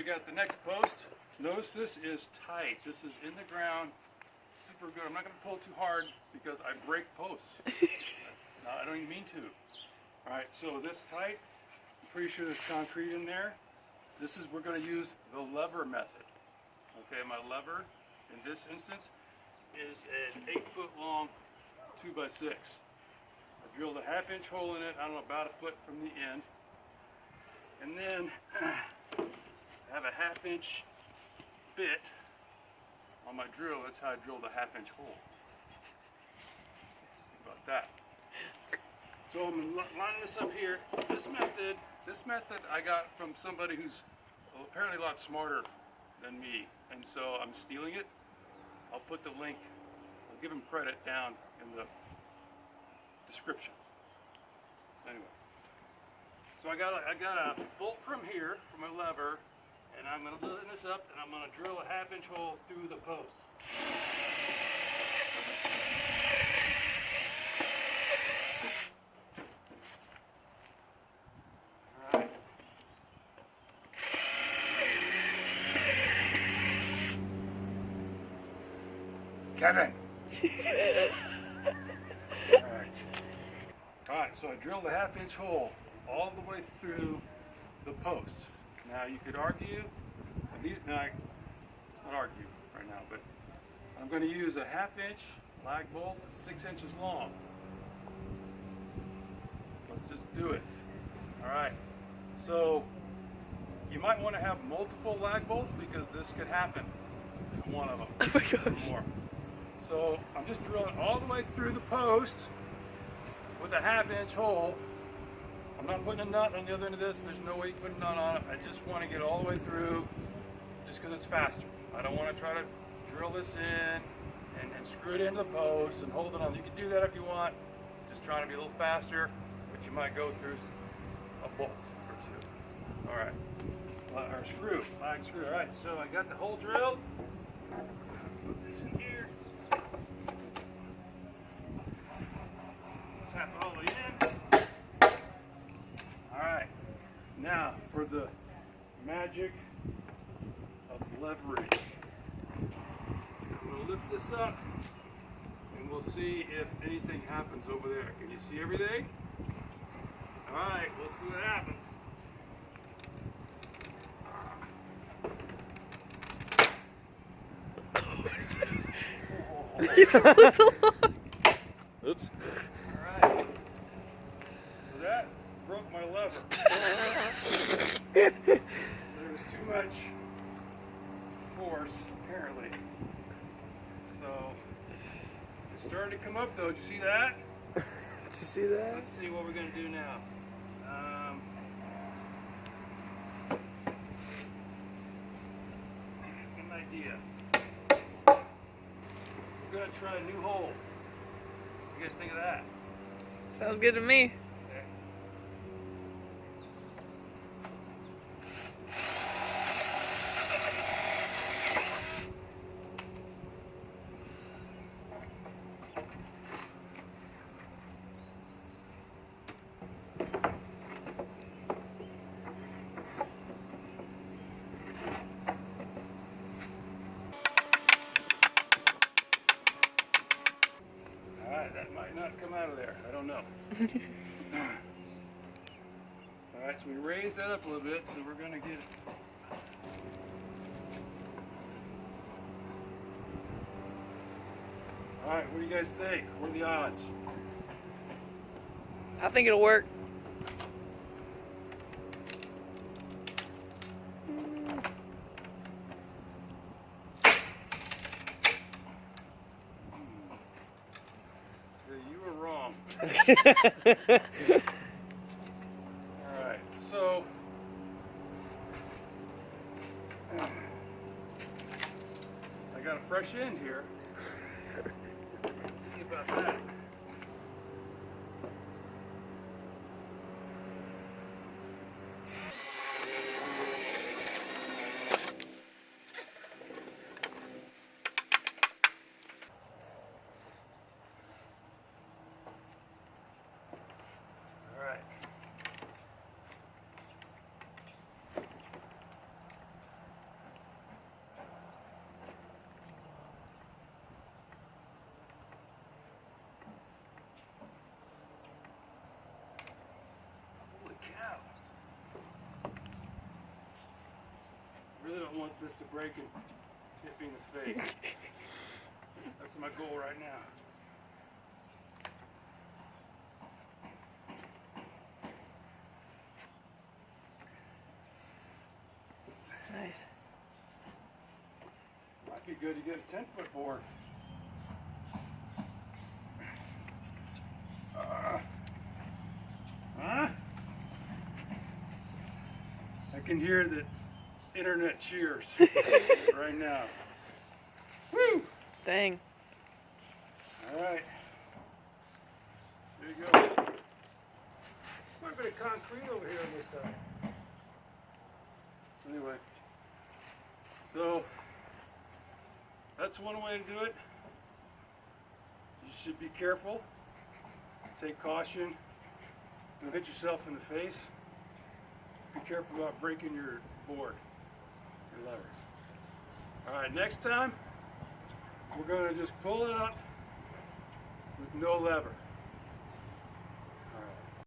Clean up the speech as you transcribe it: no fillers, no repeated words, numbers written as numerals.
got the next post. Notice this is tight. This is in the ground, super good. I'm not going to pull too hard because I break posts. No, I don't even mean to. All right, so this tight. I'm pretty sure there's concrete in there. We're going to use the lever method. Okay, my lever in this instance is an 8-foot long 2x6. I drilled a 1/2-inch hole in it, I don't know, about a foot from the end. And then I have a 1/2-inch bit on my drill. That's how I drilled a 1/2-inch hole. Think about that. So I'm lining this up here. This method I got from somebody who's apparently a lot smarter than me. And so I'm stealing it. I'll put the link, I'll give him credit down in the description. So anyway. So I got a fulcrum here for my lever, and I'm going to loosen this up, and I'm going to drill a 1/2-inch hole through the post. All right. Kevin. All right, so I drilled a 1/2-inch hole all the way through the post. Now you could argue, it's not argue right now, but I'm going to use a 1/2-inch lag bolt that's 6 inches long. Let's just do it. All right, so you might want to have multiple lag bolts because this could happen to one of them. Oh my gosh. More. So I'm just drilling all the way through the post with a 1/2-inch hole. I'm not putting a nut on the other end of this. There's no way you put a nut on it. I just want to get all the way through just because it's faster. I don't want to try to drill this in and screw it into the post and hold it on. You can do that if you want. Just trying to be a little faster, but you might go through a bolt or two. All right. Or screw, lag screw. All right, so I got the hole drilled. Put this in here. Tap it all the way in. Alright, now for the magic of leverage. I'm going to lift this up and we'll see if anything happens over there. Can you see everything? Alright, we'll see what happens. Oops. Alright. So that broke my lever. There was too much force, apparently. So it's starting to come up though. Did you see that? Did you see that? Let's see what we're going to do now. An idea. We're going to try a new hole. What do you guys think of that? Sounds good to me. Okay. That might not come out of there. I don't know. Alright, so we raised that up a little bit, so we're going to get Alright, what do you guys think? What are the odds? I think it'll work. You were wrong. Alright, so I got a fresh end here. See about that. want this to break and hit me in the face. That's my goal right now. Nice. Might be good to get a 10-foot board. Huh? I can hear the internet cheers right now. Woo! Dang. All right. There you go. Quite a bit of concrete over here on this side. Anyway, so that's one way to do it. You should be careful. Take caution. Don't hit yourself in the face. Be careful about breaking your board, your lever. All right, next time we're going to just pull it up with no lever.